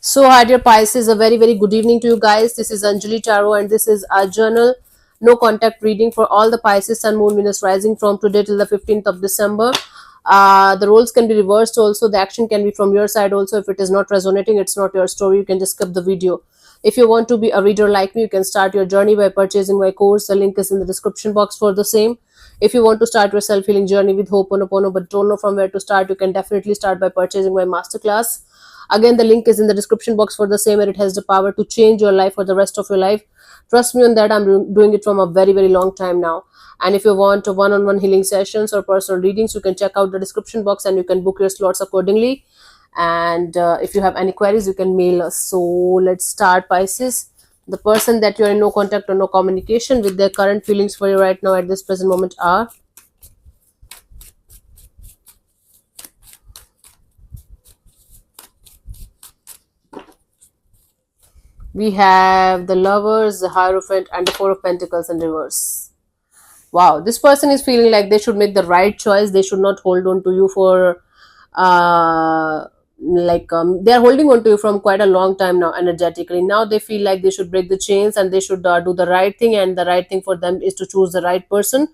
So, hi dear Pisces, a very, very good evening to you guys. This is Anjali Tarot and this is our journal, no contact reading for all the Pisces, Sun, Moon, Venus rising from today till the 15th of December. The roles can be reversed also. The action can be from your side also. If it is not resonating, it's not your story. You can just skip the video. If you want to be a reader like me, you can start your journey by purchasing my course. The link is in the description box for the same. If you want to start your self-healing journey with Ho'oponopono but don't know from where to start, you can definitely start by purchasing my masterclass. Again, the link is in the description box for the same, and it has the power to change your life for the rest of your life. Trust me on that. I'm doing it from a very, very long time now. And if you want one-on-one healing sessions or personal readings, you can check out the description box and you can book your slots accordingly. And if you have any queries, you can mail us. So let's start, Pisces. The person that you're in no contact or no communication with, their current feelings for you right now at this present moment are: we have the Lovers, the Hierophant, and the Four of Pentacles in reverse. Wow, this person is feeling like they should make the right choice. They should not hold on to you for they're holding on to you from quite a long time now energetically. Now they feel like they should break the chains and they should do the right thing, and the right thing for them is to choose the right person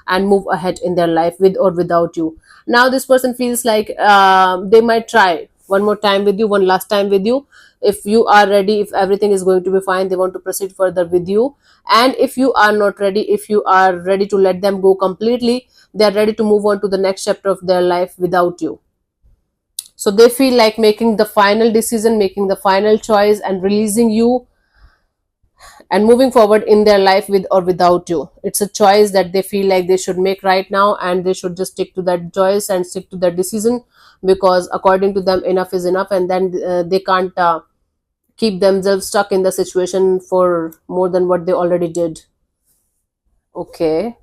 and move ahead in their life with or without you. Now this person feels like they might try one more time with you, one last time with you. If you are ready, if everything is going to be fine, they want to proceed further with you. And if you are not ready, if you are ready to let them go completely, they are ready to move on to the next chapter of their life without you. So they feel like making the final decision, making the final choice, and releasing you and moving forward in their life with or without you. It's a choice that they feel like they should make right now, and they should just stick to that choice and stick to that decision, because according to them, enough is enough, and then they can't keep themselves stuck in the situation for more than what they already did. Okay,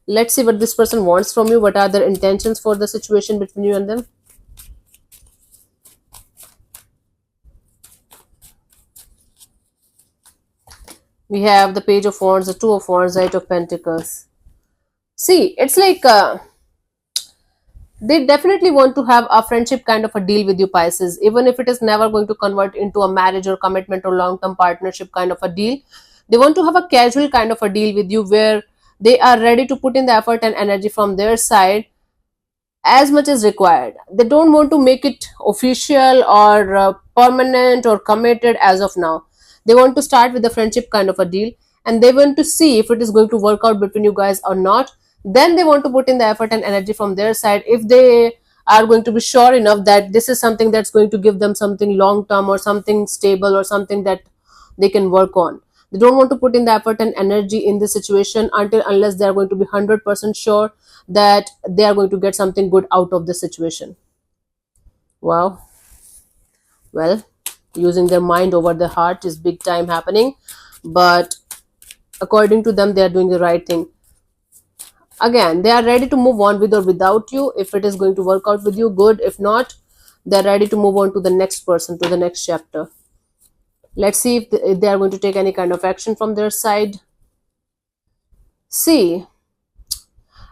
let's see what this person wants from you. What are their intentions for the situation between you and them? We have the Page of Wands, the Two of Wands, Eight of Pentacles. See, it's like they definitely want to have a friendship kind of a deal with you, Pisces, even if it is never going to convert into a marriage or commitment or long-term partnership kind of a deal. They want to have a casual kind of a deal with you where they are ready to put in the effort and energy from their side as much as required. They don't want to make it official or permanent or committed as of now. They want to start with a friendship kind of a deal, and they want to see if it is going to work out between you guys or not. Then they want to put in the effort and energy from their side. If they are going to be sure enough that this is something that's going to give them something long term or something stable or something that they can work on. They don't want to put in the effort and energy in this situation until unless they are going to be 100% sure that they are going to get something good out of the situation. Wow. Well, using their mind over their heart is big time happening, but according to them, they are doing the right thing. Again, they are ready to move on with or without you. If it is going to work out with you, good. If not, they're ready to move on to the next person, to the next chapter. Let's see if they are going to take any kind of action from their side. See,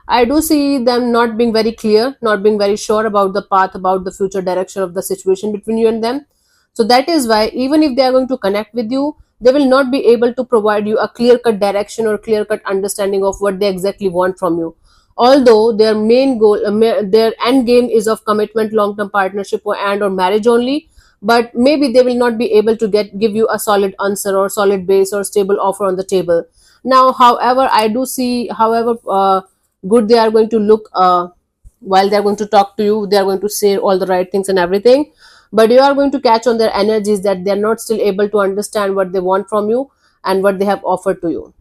I do see them not being very clear, not being very sure about the path, about the future direction of the situation between you and them. So that is why even if they are going to connect with you, they will not be able to provide you a clear-cut direction or clear-cut understanding of what they exactly want from you. Although their main goal, their end game is of commitment, long-term partnership, or marriage only, but maybe they will not be able to give you a solid answer or solid base or stable offer on the table. Now, however, I do see, however good they are going to look while they are going to talk to you, they are going to say all the right things and everything, but you are going to catch on their energies that they are not still able to understand what they want from you and what they have offered to you.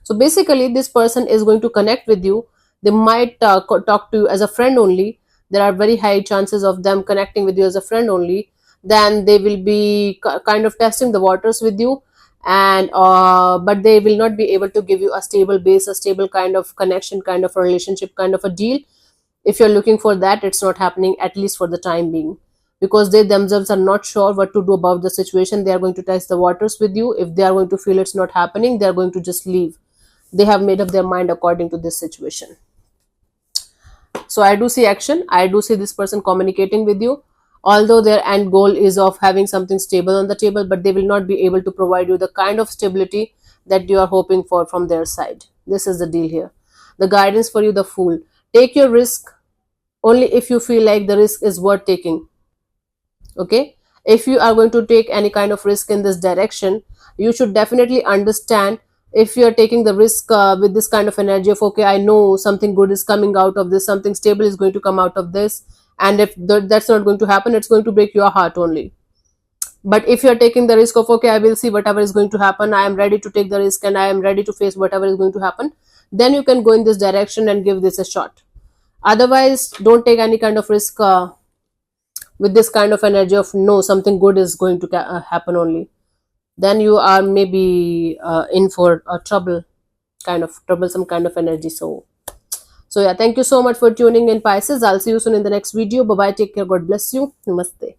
So basically, this person is going to connect with you. They might talk to you as a friend only. There are very high chances of them connecting with you as a friend only. Then they will be kind of testing the waters with you, and but they will not be able to give you a stable base, a stable kind of connection, kind of a relationship, kind of a deal. If you're looking for that, it's not happening, at least for the time being, because they themselves are not sure what to do about the situation. They are going to test the waters with you. If they are going to feel it's not happening, they are going to just leave. They have made up their mind according to this situation. So I do see action. I do see this person communicating with you. although their end goal is of having something stable on the table, but they will not be able to provide you the kind of stability that you are hoping for from their side. This is the deal here. The guidance for you, the Fool. Take your risk only if you feel like the risk is worth taking. Okay, if you are going to take any kind of risk in this direction, you should definitely understand, if you are taking the risk with this kind of energy of, okay, I know something good is coming out of this, something stable is going to come out of this, and if that's not going to happen, it's going to break your heart only. But if you're taking the risk of, okay, I will see whatever is going to happen, I am ready to take the risk and I am ready to face whatever is going to happen, then you can go in this direction and give this a shot. Otherwise, don't take any kind of risk with this kind of energy of, no, something good is going to happen only. Then you are maybe in for a troublesome kind of energy. So yeah, thank you so much for tuning in, Pisces. I'll see you soon in the next video. Bye bye, take care, God bless you, namaste.